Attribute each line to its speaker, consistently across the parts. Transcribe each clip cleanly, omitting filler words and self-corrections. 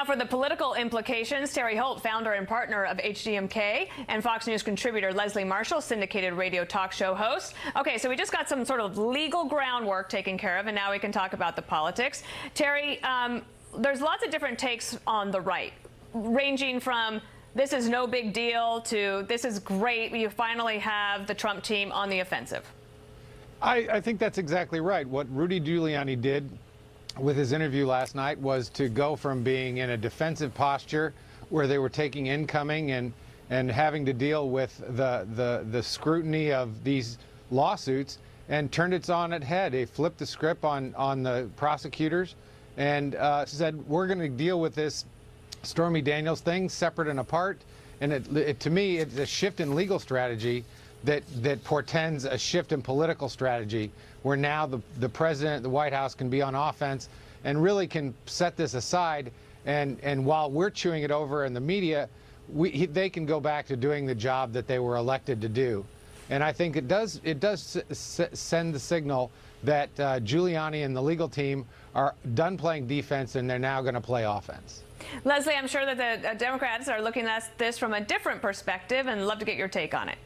Speaker 1: for the political implications, Terry Holt, founder and partner of HDMK, and Fox News contributor Leslie Marshall, syndicated radio talk show host. Okay, so we just got some sort of legal groundwork taken care of, and now we can talk about the politics. Terry, there's lots of different takes on the right, ranging from this is no big deal to this is great. You finally have the Trump team on the offensive.
Speaker 2: I think that's exactly right. What Rudy Giuliani did with his interview last night was to go from being in a defensive posture where they were taking incoming and having to deal with the scrutiny of these lawsuits and turned it on its head. They flipped the script on the prosecutors and said, we're going to deal with this Stormy Daniels thing separate and apart. And to me, it's a shift in legal strategy that portends a shift in political strategy, where now the president, the White House can be on offense and really can set this aside. And while we're chewing it over in the media, they can go back to doing the job that they were elected to do. And I think it does send the signal that Giuliani and the legal team are done playing defense and they're now going to play offense.
Speaker 1: Leslie, I'm sure that the Democrats are looking at this from a different perspective and love to get your take on it.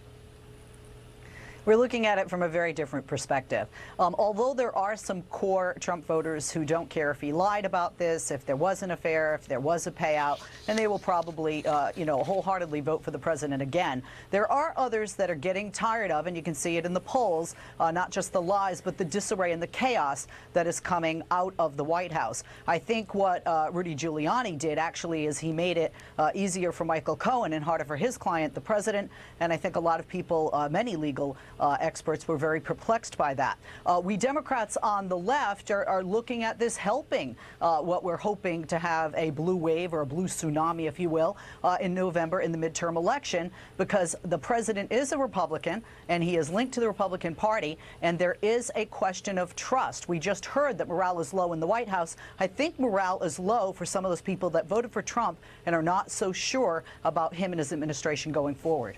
Speaker 3: We're looking at it from a very different perspective. Although there are some core Trump voters who don't care if he lied about this, if there was an affair, if there was a payout, and they will probably, wholeheartedly vote for the president again. There are others that are getting tired of, and you can see it in the polls, not just the lies, but the disarray and the chaos that is coming out of the White House. I think what Rudy Giuliani did actually is he made it easier for Michael Cohen and harder for his client, the president, and I think a lot of people, many legal experts were very perplexed by that. We Democrats on the left are looking at this helping what we're hoping to have a blue wave or a blue tsunami, if you will, in November in the midterm election, because the president is a Republican and he is linked to the Republican Party, and there is a question of trust. We just heard that morale is low in the White House. I think morale is low for some of those people that voted for Trump and are not so sure about him and his administration going forward.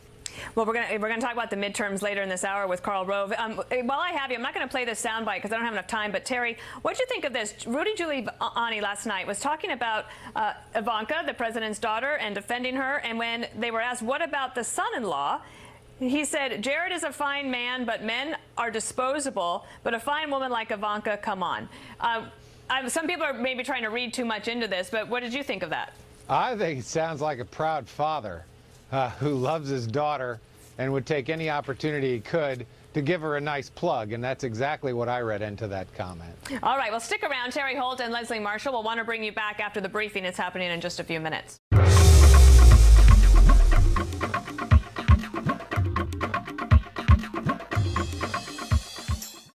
Speaker 1: Well, we're gonna talk about the midterms later in this hour with Karl Rove. While I have you, I'm not going to play this soundbite because I don't have enough time. But Terry, what do you think of this? Rudy Giuliani last night was talking about Ivanka, the president's daughter, and defending her. And when they were asked, "What about the son-in-law?" he said, "Jared is a fine man, but men are disposable. But a fine woman like Ivanka, come on." Some people are maybe trying to read too much into this, but what did you think of that?
Speaker 2: I think it sounds like a proud father who loves his daughter and would take any opportunity he could to give her a nice plug, and that's exactly what I read into that comment.
Speaker 1: All right, well, stick around. Terry Holt and Leslie Marshall will want to bring you back after the briefing. It's happening in just a few minutes.